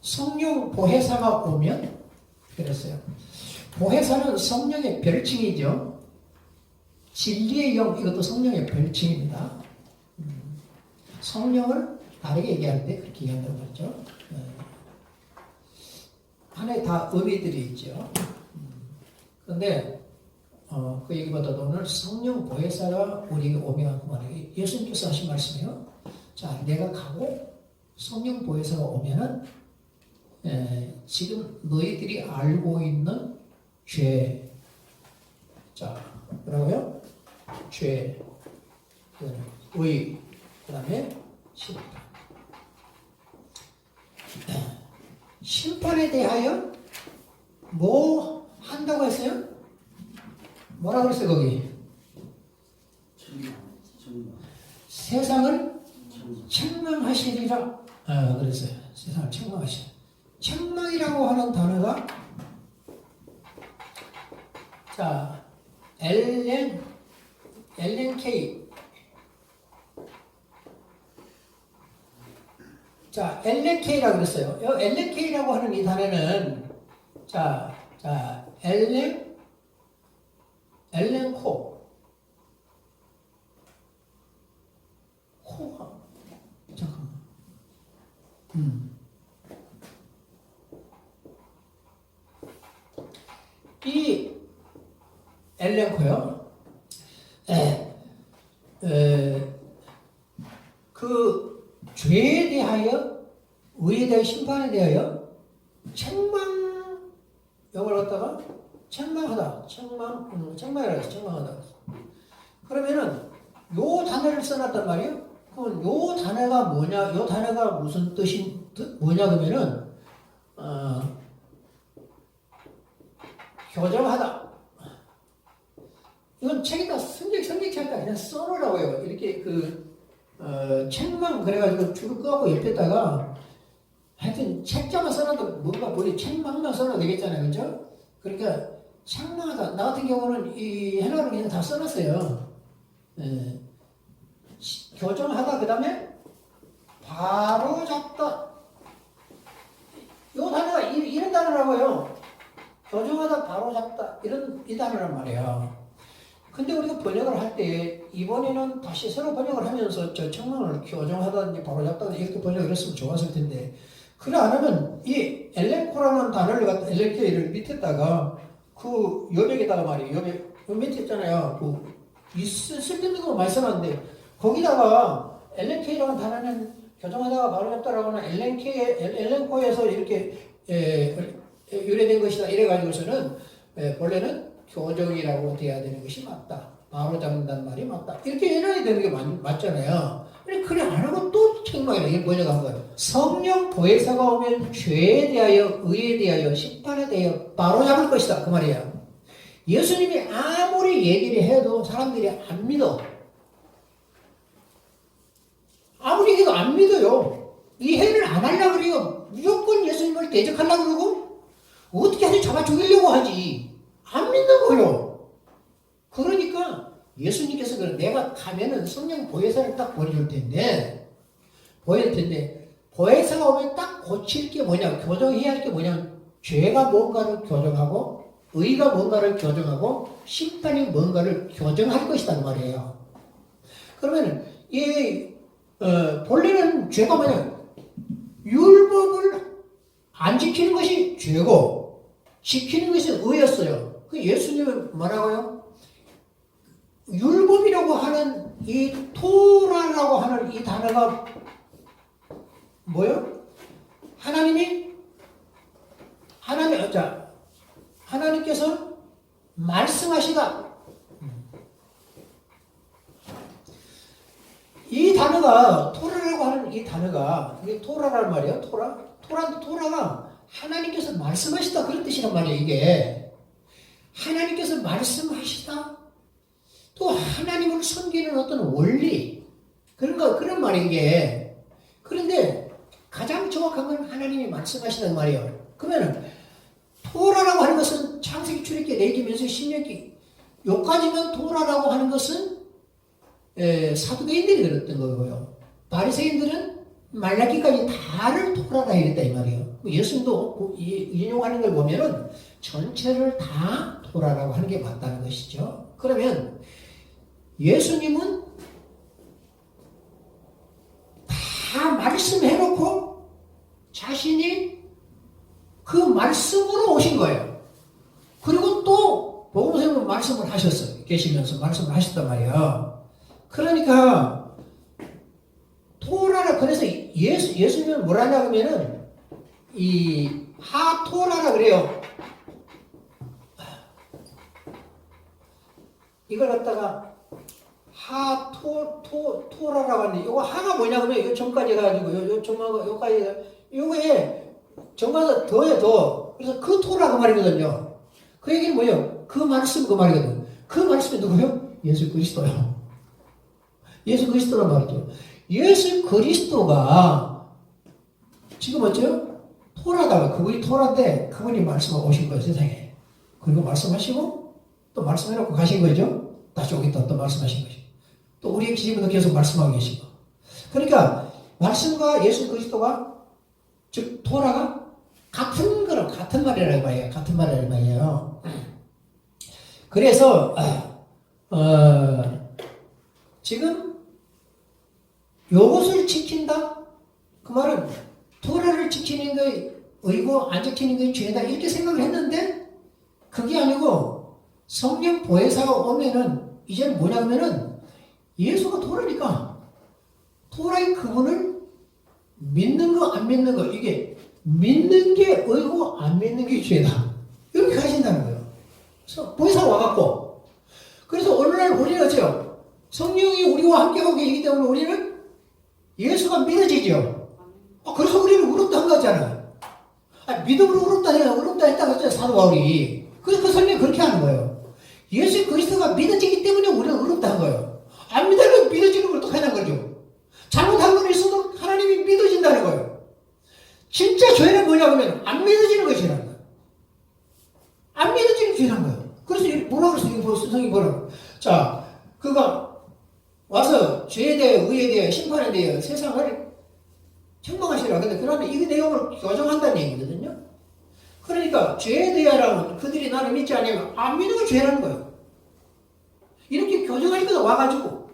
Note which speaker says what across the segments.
Speaker 1: 성령 보혜사가 오면 그랬어요. 보혜사는 성령의 별칭이죠. 진리의 영, 이것도 성령의 별칭입니다. 성령을 다르게 얘기하는데 그렇게 얘기한다고 하죠. 안에 다 의미들이 있죠. 그런데 그 얘기보다도 오늘 성령 보혜사가 우리에게 오면 그만해. 예수님께서 하신 말씀이요. 자, 내가 가고 성령 보혜사가 오면은 지금 너희들이 알고 있는 죄, 자, 뭐라고요? 죄, 의, 그 다음에 심판. 심판에 대하여 뭐 한다고 했어요? 뭐라고 그랬어요, 거기? 세상을 책망하시리라. 그랬어요. 세상을 책망하시리라. 책망이라고 하는 단어가, 자, 엘렌 K. 자, 엘렌 K라고 그랬어요. 이 엘렌 K라고 하는 이 단어는, 자, 엘렌 코가, 잠깐만. 이 엘렌코요. 그 죄에 대하여, 의에 대하여, 심판에 대하여 책망, 이걸 갖다가 책망하다, 책망이라고 해서 책망하다. 그러면은 요 단어를 써놨단 말이에요. 그럼 요 단어가 뭐냐, 요 단어가 무슨 뭐냐 그러면은 교정하다. 이건 책에다 성경책에다 그냥 써놓으라고요. 이렇게 책망 그래가지고 줄을 끄고 옆에다가 하여튼 책자만 써놔도 뭔가 보니 책망만 써놔도 되겠잖아요, 그죠? 그러니까 책망하다. 나 같은 경우는 이 해나를 그냥 다 써놨어요. 교정하다. 그 다음에 바로 잡다. 요 단어가 이런 단어라고요. 교정하다, 바로 잡다. 이 단어란 말이에요. 근데 우리가 번역을 할 때 이번에는 다시 새로 번역을 하면서 저 책망을 교정하다든지 바로 잡다든지 이렇게 번역을 했으면 좋았을 텐데, 그래 안 하면 이 엘렌코라는 단어를 갖다 엘렌케이를 밑에다가 그 여백에다가 말이에요. 요 밑에 있잖아요. 쓸데없는 거 많이 써놨는데 거기다가 엘렌케이라는 단어는 교정하다가 바로 잡다라고 하는 엘렌코에서 이렇게 유래된 것이다 이래가지고서는 원래는 교정이라고 돼야 되는 것이 맞다. 바로 잡는다는 말이 맞다. 이렇게 해놔야 되는 게 맞잖아요. 그래 안 하고 또 책망이라 이게 번역한 거예요. 성령 보혜사가 오면 죄에 대하여, 의에 대하여, 심판에 대하여 바로 잡을 것이다. 그 말이에요. 예수님이 아무리 얘기를 해도 사람들이 안 믿어. 아무리 얘기해도 안 믿어요. 이해를 안 하려고 그래요. 무조건 예수님을 대적하려고 그러고 어떻게 해서 잡아 죽이려고 하지. 안 믿는 거예요. 그러니까 예수님께서 내가 가면은 성령 보혜사를 딱 보여줄 텐데 보혜사가 오면 딱 고칠 게 뭐냐, 교정해야 할 게 뭐냐, 죄가 뭔가를 교정하고 의가 뭔가를 교정하고 심판이 뭔가를 교정할 것이란 말이에요. 그러면 본래는 죄가 뭐냐, 율법을 안 지키는 것이 죄고 지키는 것이 의였어요. 그 예수님은 뭐라고요? 율법이라고 하는 이 토라라고 하는 이 단어가 뭐요? 하나님께서 말씀하시다. 이 단어가 토라라고 하는 이 단어가 이게 토라란 말이에요. 토라가 하나님께서 말씀하시다 그런 뜻이란 말이에요. 이게 하나님께서 말씀하시다. 또 하나님을 섬기는 어떤 원리 그런 말이에요. 이게 그런데 가장 정확한 건 하나님이 말씀하시는 말이에요. 그러면 토라라고 하는 것은 창세기, 출애굽기, 레위기, 민수기, 신명기 요까지만 토라라고 하는 것은 사두개인들이 그랬던 거고요. 바리새인들은 말라기까지 다를 토라라 이랬다 이 말이에요. 인용하는 걸 보면은 전체를 다 토라라고 하는 게 맞다는 것이죠. 그러면 예수님은 다 말씀해놓고 자신이 그 말씀으로 오신 거예요. 그리고 또 복음서에 말씀을 하셨어요. 계시면서 말씀을 하셨단 말이에요. 그러니까 토라라, 그래서 예수님은 뭐라냐 그러면은 이 하토라라 그래요. 이걸 갖다가 토라라고 하는데, 이거 하가 뭐냐 그러면 요 전까지 가지고 요 전하고 요까지, 요게 전가서 더해 더. 그래서 그 토라 그 말이거든요. 그 얘기는 뭐예요? 그 말씀 그 말이거든. 그 말씀이 누구예요? 예수 그리스도요. 예수 그리스도란 말이죠. 예수 그리스도가 지금 어째요? 토라다. 그분이 토라인데 그분이 말씀하고 오신 거예요, 세상에. 그리고 말씀하시고 또 말씀해놓고 가신 거죠. 다시 오겠다 또 말씀하신 거죠. 또 우리의 기지부터 계속 말씀하고 계시고. 그러니까 말씀과 예수 그리스도가, 즉 토라가 같은 거랑 같은 말이라는 말이에요. 같은 말이라는 말이에요. 그래서 지금 요것을 지킨다? 그 말은 토라를 지키는 게 의고 안 지키는 게 죄다 이렇게 생각을 했는데, 그게 아니고 성령 보혜사가 오면은 이제는 뭐냐면은 예수가 토라니까 토라의 그분을 믿는 거 안 믿는 거, 이게 믿는 게 의고 안 믿는 게 죄다 이렇게 가신다는 거예요. 그래서 보혜사가 와갖고, 그래서 오늘날 우리는 어째요? 성령이 우리와 함께하고 계시기 때문에 우리는 예수가 믿어지죠. 그래서 우리는 의롭다 한 거잖아요. 믿음으로 의롭다 했다고 했잖아요, 사도 바울이. 그래서 그 설명이 그렇게 하는 거예요. 예수 그리스도가 믿어지기 때문에 우리는 의롭다 한 거예요. 안 믿으면 믿어지는 걸 어떡하냐는 거죠. 잘못한 건 있어도 하나님이 믿어진다는 거예요. 진짜 죄는 뭐냐면 안 믿어지는 것이 죄라는 거예요. 안 믿어지는 죄라는 거예요. 그래서 뭐라고 그랬어요? 성경이 뭐라고? 자, 그가 와서 죄에 대해, 의에 대해, 심판에 대해 세상을 책망하시라. 근데 그러면 이 내용을 교정한다는 얘기거든요. 그러니까 죄에 대하라면 그들이 나를 믿지 않으면 안 믿는 건 죄라는 거예요. 이렇게 교정하니까 와가지고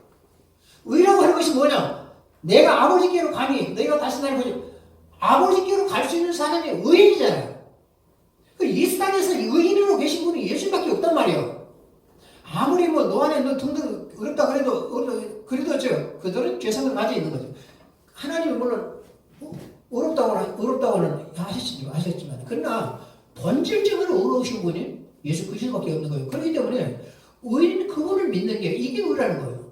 Speaker 1: 의라고 하는 것이 뭐냐? 내가 아버지께로 가니 너희가 다시 나를 보지. 아버지께로 갈 수 있는 사람이 의인이잖아요. 이 땅에서 의인으로 계신 분이 예수님밖에 없단 말이에요. 아무리 뭐 너 안에 너 등등 어렵다 그래도 그들은 죄성을 가지고 있는 거죠. 하나님은 물론 어렵다고는 하셨지만 그러나 본질적으로 의로우신 분이 예수 그리스도밖에 없는 거예요. 그렇기 때문에 의인 그분을 믿는 게 이게 의라는 거예요.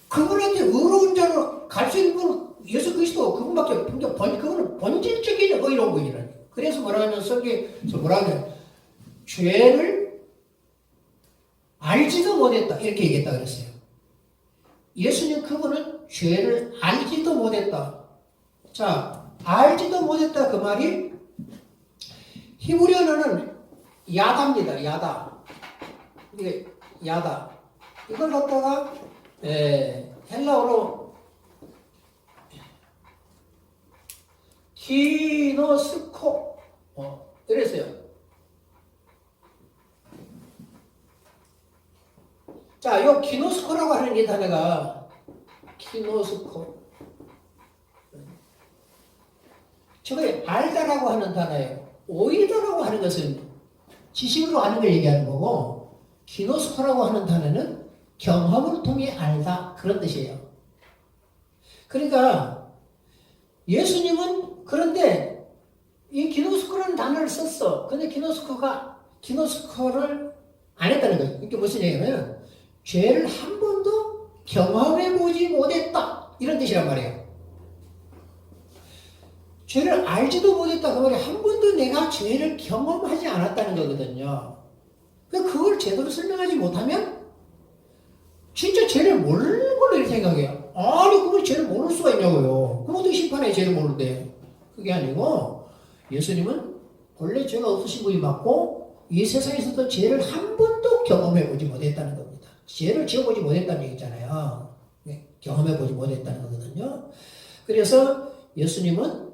Speaker 1: 그분한테 의로운 자로 갈 수 있는 분은 예수 그리스도 그분밖에 없는, 그분은 본질적인 의로운 분이라는 거예요. 그래서 뭐라 하면 성경에서 뭐라 하면 죄를 알지도 못했다 이렇게 얘기했다 그랬어요. 예수님 그분은 죄를 알지도 못했다. 자, 알지도 못했다 그 말이 히브리어는 야다입니다. 야다. 이게 야다. 이걸 갖다가 헬라어로 기노스코 이랬어요. 자, 요 기노스코라고 하는 이 단어가 기노스코. 저게 알다라고 하는 단어예요. 오이다라고 하는 것은 지식으로 아는 걸 얘기하는 거고, 기노스코라고 하는 단어는 경험을 통해 알다 그런 뜻이에요. 그러니까 예수님은 그런데 이 기노스코라는 단어를 썼어. 근데 기노스코를 안 했다는 거예요. 이게 무슨 얘기냐면 죄를 한 번도 경험해보지 못했다 이런 뜻이란 말이에요. 죄를 알지도 못했다 그 말이 한 번도 내가 죄를 경험하지 않았다는 거거든요. 그걸 제대로 설명하지 못하면 진짜 죄를 모르는 걸로 이렇게 생각해요. 아니 그걸 죄를 모를 수가 있냐고요. 그럼 어떻게 심판에 죄를 모르는데. 그게 아니고 예수님은 원래 죄가 없으신 분이 맞고 이 세상에서도 죄를 한 번도 경험해보지 못했다는 겁니다. 죄를 지어보지 못했다는 얘기잖아요. 경험해보지 못했다는 거거든요. 그래서 예수님은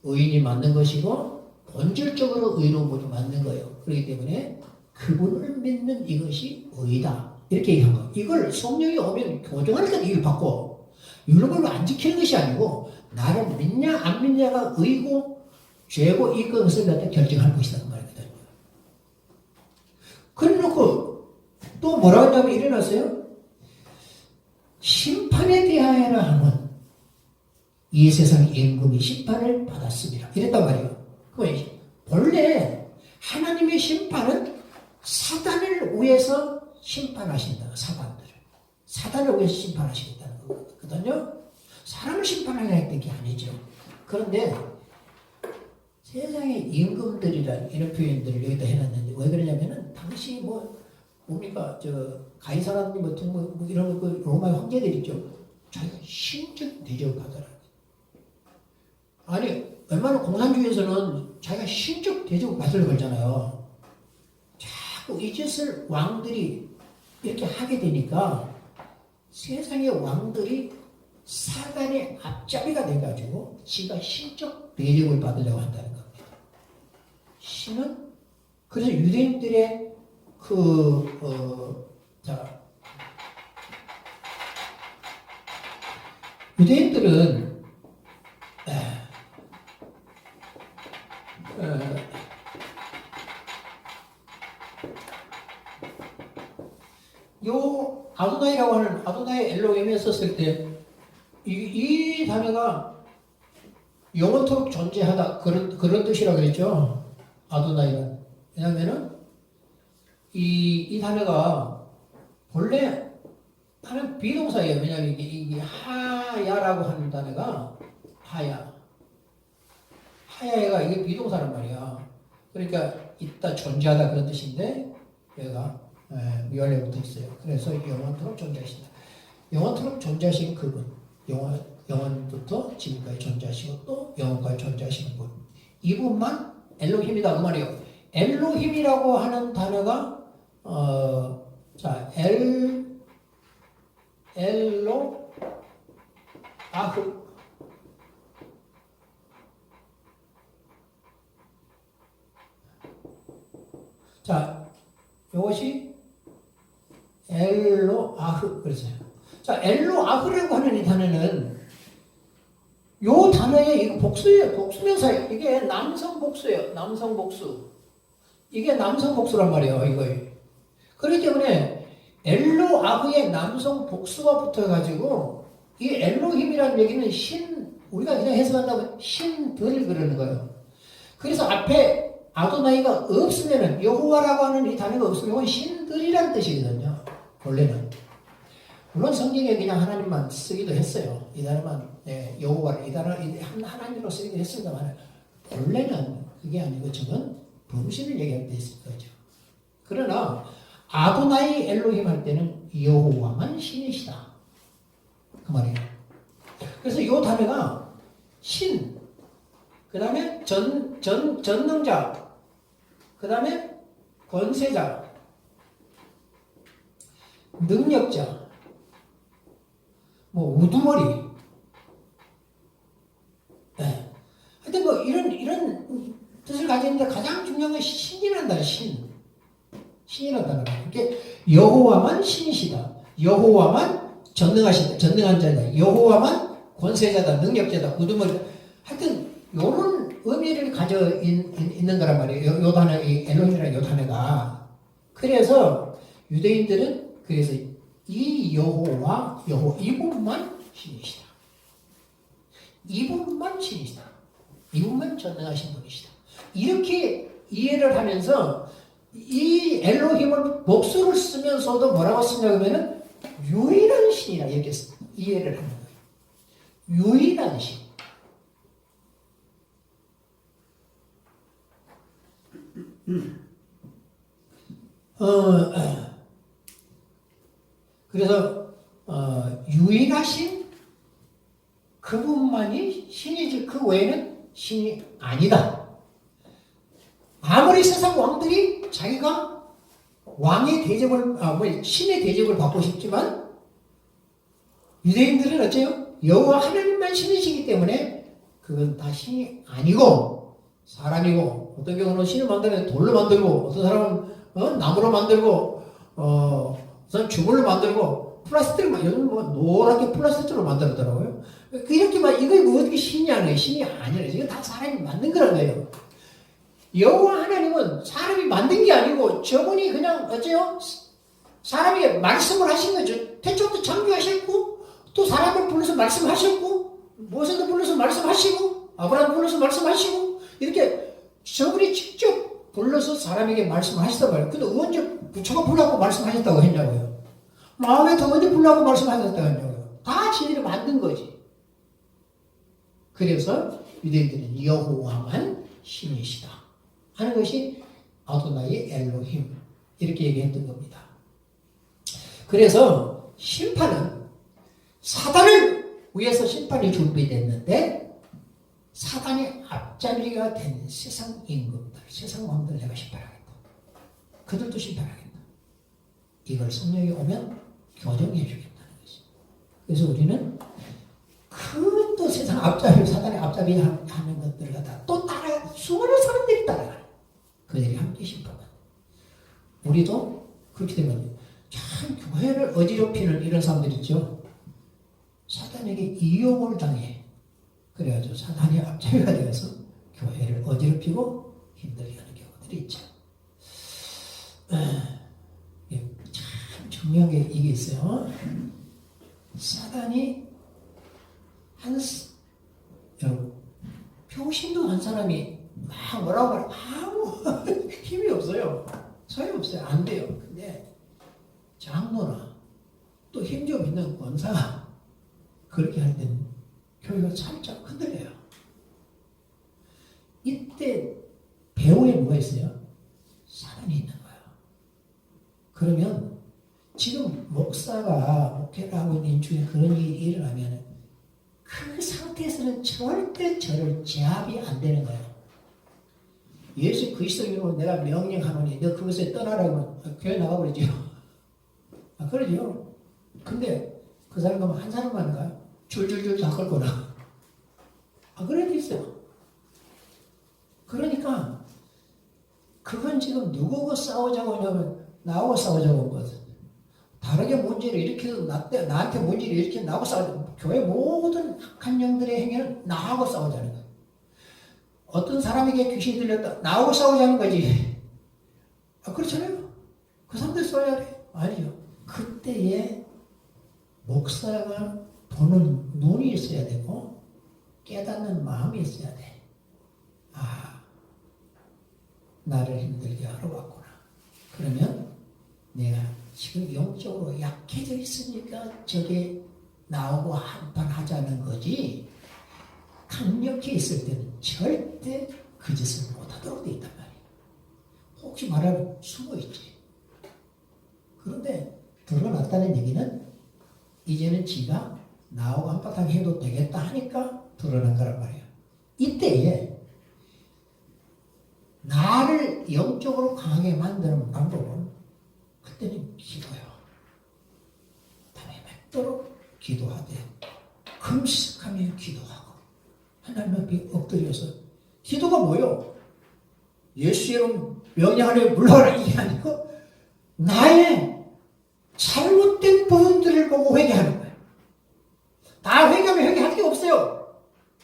Speaker 1: 의인이 맞는 것이고 본질적으로 의로운 것이 맞는 거예요. 그렇기 때문에 그분을 믿는 이것이 의다. 이렇게 얘기한 거예요. 이걸 성령이 오면 교정하니까 이걸 받고 율법을 안 지키는 것이 아니고 나를 믿냐 안 믿냐가 의고 죄고 이것을 갖다 결정할 것이다. 그 말이거든요. 그래 놓고 또 뭐라고 하냐면 일어났어요. 심판에 대하여라 하면 이 세상 임금이 심판을 받았습니다. 이랬단 말이에요. 본래 하나님의 심판은 사단을 위해서 심판하신다. 사단을 위해서 심판하시겠다는 거거든요. 사람을 심판하려고 했던 게 아니죠. 그런데 세상의 임금들이란 이런 표현들을 여기다 해놨는데 왜 그러냐면은 당시 뭡니까 가이사라님 같은 뭐 이런 로마의 황제들 있죠. 자기가 신적 대접을 받아라. 아니 웬만한 공산주의에서는 자기가 신적 대접을 받으려고 그러잖아요. 자꾸 이 짓을 왕들이 이렇게 하게 되니까 세상의 왕들이 사단의 앞잡이가 돼가지고 지가 신적 대접을 받으려고 한다는 겁니다. 신은 그래서 유대인들의 유대인들은 요 아도나이라고 하는 아도나이 엘로힘에 썼을 때 이 단어가 영원토록 존재하다 그런 뜻이라고 그랬죠. 아도나이는 왜냐하면은 이 단어가 본래 하는 비동사예요. 왜냐하면 이게 하야라고 하는 단어가 하야가 이게 비동사란 말이야. 그러니까 있다 존재하다 그런 뜻인데 얘가 위원래부터 있어요. 그래서 영원토록 존재하신다. 영원토록 존재하신 그분, 영원부터 지금까지 존재하시고 또 영원까지 존재하시는 분. 이분만 엘로힘이다 그 말이에요. 엘로힘이라고 하는 단어가 엘로 아흐 이것이 엘로아흐 그랬어요. 엘로아흐라고 하는 이 단어는 요 단어의 이거 복수예요. 복수명사예요. 이게 남성 복수예요. 남성 복수. 이게 남성 복수란 말이에요. 이거. 그렇기 때문에 엘로아흐의 남성 복수가 붙어가지고 이 엘로힘이라는 얘기는 우리가 그냥 해석한다면 신들 그러는 거예요. 그래서 앞에 아도나이가 없으면은 여호와라고 하는 이 단어가 없으면 이건 신들이라는 뜻이거든요. 원래는. 물론 성경에 그냥 하나님만 쓰기도 했어요. 이 단어만 여호와를 이 단어 하나님으로 쓰기도 했습니다만 원래는 그게 아니고 저는 범신을 얘기할 때 있을 거죠. 그러나 아도나이 엘로힘 할 때는 여호와만 신이시다. 그 말이에요. 그래서 이 단어가 신, 그 다음에 전능자, 그 다음에 권세자, 능력자, 우두머리, 하여튼 이런 뜻을 가지는데 가장 중요한 건 신이라는 단어, 신이라는 단어가. 이게 여호와만 신이시다. 여호와만 전능한 자다. 여호와만 권세자다, 능력자다, 우두머리다. 하여튼 요런 의미를 가져 있는 거란 말이에요. 요 단어, 이 엘로힘이라는 요 단어가. 그래서 유대인들은 그래서 이 여호와 이분만 신이시다. 이분만 신이시다. 이분만 전능하신 분이시다. 이렇게 이해를 하면서 이 엘로힘을 복수를 쓰면서도 뭐라고 쓰냐고 하면은 유일한 신이라 이렇게 이해를 하는 거예요. 유일한 신. 그래서 유일하신 그분만이 신이지 그 외에는 신이 아니다. 아무리 세상 왕들이 자기가 왕의 대접을 신의 대접을 받고 싶지만 유대인들은 어째요? 여호와 하나님만 신이시기 때문에 그건 다 신이 아니고 사람이고, 어떤 경우는 신을 만드는 돌로 만들고, 어떤 사람은 나무로 만들고, 어떤 주물로 만들고, 플라스틱을 요즘 뭐 노랗게 플라스틱으로 만들었더라고요. 이렇게만 이거 뭐 어떻게 신이 아니에요? 신이 아니에요. 이거 다 사람이 만든 거란 거예요. 여호와 하나님은 사람이 만든 게 아니고 저분이 그냥 어째요? 사람에게 말씀을 하신 거죠. 태초부터 창조하셨고 또 사람을 불러서 말씀하셨고 모세도 불러서 말씀하시고 아브라함 불러서 말씀하시고 이렇게 저분이 직접 불러서 사람에게 말씀하셨단 말이에요. 근데 언제 부처가 불러고 말씀하셨다고 했냐고요. 마음에 더 언제 불러고 말씀하셨다고 했냐고요. 다 지들이 만든 거지. 그래서 유대인들은 여호와만 신이시다 하는 것이 아도나이 엘로힘 이렇게 얘기했던 겁니다. 그래서 심판은 사단을 위해서 심판이 준비됐는데 사단의 앞자리가 된 세상 임금들, 세상 왕들 내가 심판하겠다. 그들도 심판하겠다. 이걸 성령이 오면 교정해 주겠다는 것이. 그래서 우리는 그 또 세상 앞자리, 사단의 앞자리 하는 것들을 갖다 또 따라 수많은 사람들이 따라가요. 그들이 함께 심판받는. 우리도 그렇게 되면 참 교회를 어지럽히는 이런 사람들 있죠. 사단에게 이용을 당해. 그래가지고 사단의 앞자리가 되어서 교회를 어지럽히고 힘들게 하는 경우들이 있죠. 참 중요한 게 이게 있어요. 사단이 여러분 평신도 한 사람이 막 뭐라고 말해 아무 힘이 없어요. 소용없어요. 안 돼요. 근데 장로나 또 힘 좀 있는 권사가 그렇게 할 때는 교회가 살짝 흔들려요. 이때 배후에 뭐가 있어요? 사단이 있는 거예요. 그러면 지금 목사가 목회를 하고 있는 중에 그런 일이 일어나면 그 상태에서는 절대 저를 제압이 안 되는 거예요. 예수 그리스도 이름으로 내가 명령하노니 너 그것에 떠나라고 교회 나가버리죠. 그러죠. 근데 그 사람 가면 한 사람만 가요. 줄줄줄 다 끌거나. 그래도 있어요. 그러니까 그건 지금 누구하고 싸우자고 하냐면 나하고 싸우자고 한 거거든. 다르게 문제를 일으켜도 나한테 문제를 일으켜 나하고 싸우자. 교회 모든 악한 영들의 행위는 나하고 싸우자는 거예요. 어떤 사람에게 귀신이 들렸다. 나하고 싸우자는 거지. 그렇잖아요. 그 사람들 싸워야 돼. 아니죠. 그때에 목사가 보는 눈이 있어야 되고 깨닫는 마음이 있어야 돼. 나를 힘들게 하러 왔구나. 그러면 내가 지금 영적으로 약해져 있으니까 저게 나오고 한판 하자는 거지 강력히 있을 때는 절대 그 짓을 못하도록 돼 있단 말이에요. 혹시 말하면 숨어있지. 그런데 드러났다는 얘기는 이제는 지가 나하고 한바탕 해도 되겠다 하니까 드러난 거란 말이에요. 이때에 나를 영적으로 강하게 만드는 방법은 그때는 기도요. 밤에 맺도록 기도하되 금식하며 기도하고 하나님 앞에 엎드려서 기도가 뭐요? 예수 이름 명령하려 물러가라 이게 아니고 나의 잘못된 부분들을 보고 회개하는 거예요. 다 회개하면 회개할 게 없어요.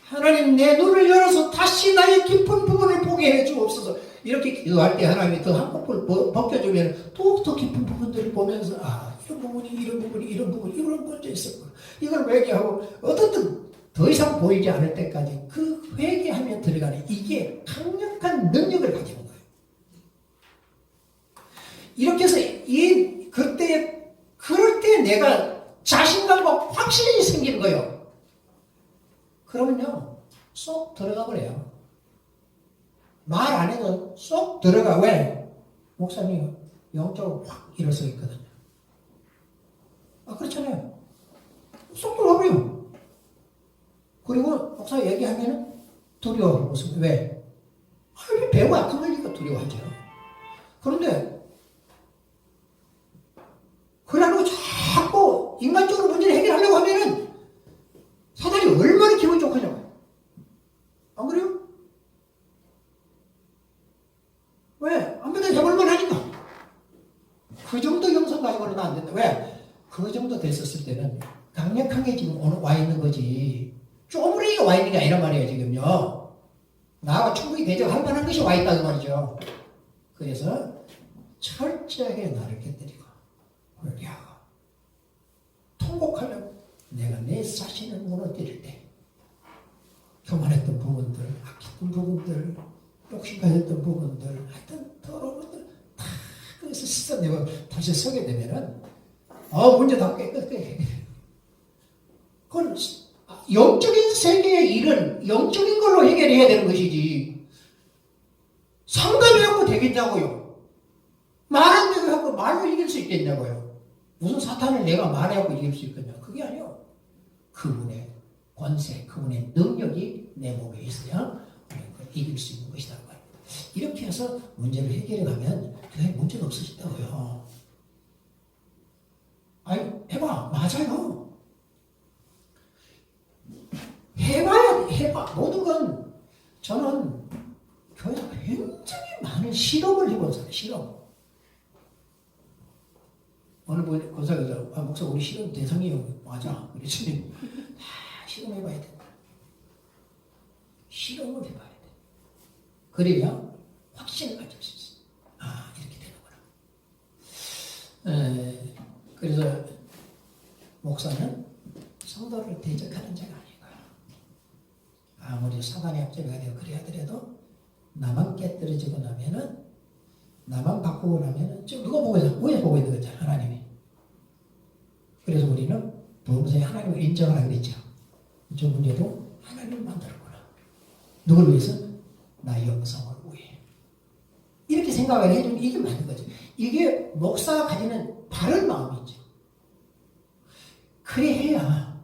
Speaker 1: 하나님 내 눈을 열어서 다시 나의 깊은 부분을 보게 해주옵소서. 이렇게 기도할 때 하나님이 더 한꺼풀 벗겨주면 더욱더 깊은 부분들을 보면서 이런 부분이 이런 문제 있었구나. 이걸 회개하고 어떻든 더 이상 보이지 않을 때까지 그 회개하며 들어가는 이게 강력한 능력을 가지는 거예요. 이렇게 해서 그럴 때 내가 자신감과 확신이 생기는 거예요. 그러면요, 쏙 들어가 버려요. 말 안 해도 쏙 들어가. 왜? 목사님 영적으로 확 일어서 있거든요. 그렇잖아요. 쏙 들어가 버려요. 그리고 목사 얘기하면 두려워. 무슨 왜? 배우가 아픈 거니까 두려워하죠. 그런데 그러고 자꾸 인간적으로 문제를 해결하려고 하면은 사단이 얼마나 기분 좋겠냐고. 겁니다. 왜? 그 정도 됐었을 때는 강력한 게 지금 와 있는 거지. 쪼무리가 와 있는 게 아니란 말이에요, 지금요. 나하고 충분히 대적할 만한 것이 와 있다는 말이죠. 그래서 철저하게 나를 깨뜨리고 회개하고 통곡하려고 내가 내 자신을 무너뜨릴 때 교만했던 부분들, 악했던 부분들, 욕심 가졌던 부분들, 하여튼 더러운 것들 다 그래서 씻어내고 다시 서게 되면은 문제 다 깨끗해. 그건 영적인 세계의 일은 영적인 걸로 해결해야 되는 것이지 상담해갖고 되겠냐고요. 말안 되고 하고 말로 이길 수 있겠냐고요. 무슨 사탄을 내가 말해갖고 이길 수 있겠냐. 그게 아니요. 그분의 권세, 그분의 능력이 내 몸에 있어야 이길 수 있는 것이다. 이렇게 해서 문제를 해결해 가면 그게 문제가 없어진다고요. 아니, 해봐. 맞아요. 해봐. 모든 건 저는 교회 굉장히 많은 실험을 해본 사람, 실험. 어느 분, 권사가 목사, 우리 실험 대상이요. 맞아. 우리 주님. 실험해봐야 된다. 실험을 해봐야 돼. 그래야 확신을 가질 수 있어. 이렇게 되는구나. 그래서 목사는 성도를 대적하는 자가 아니고요. 아무리 사단의 압제가 되고 그래 하더라도 나만 깨뜨려지고 나면은 나만 바꾸고 나면은 지금 누가 보고 있어? 위에 보고 있는 거잖아. 하나님이. 그래서 우리는 부흥사에 하나님을 인정하라 그랬죠. 저 문제도 하나님을 만들었구나. 누굴 위해서? 나의 영성을 위해. 이렇게 생각을 해주면 이게 맞는 거죠. 이게 목사가 가지는 바른 마음이죠. 그래 해야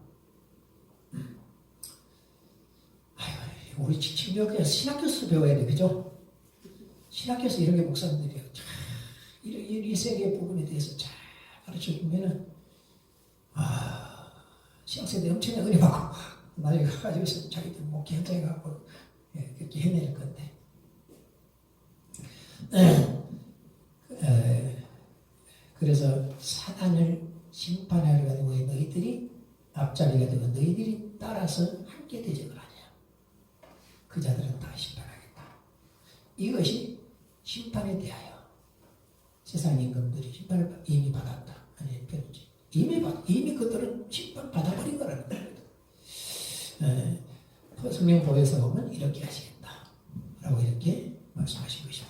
Speaker 1: 우리 지금 신학교에서 배워야 돼. 그죠? 신학교에서 이런 게 목사님들이요. 이 세계의 부분에 대해서 잘 가르쳐주면은 신학생들이 엄청나게 은혜 받고 나중에 가지고서 자기들 목회 현장에 가고 그렇게 해낼 건데 그래서 사단을 심판하려고 하는 거에 너희들이 앞자리가 되고 너희들이 따라서 함께 대적을 하냐. 그 자들은 다 심판하겠다. 이것이 심판에 대하여 세상 임금들이 심판을 이미 받았다. 아니, 편지. 이미 그들은 심판 받아버린 거라는 거예요. 성령 보혜서 보면 이렇게 하시겠다. 라고 이렇게 말씀하신 것입니다.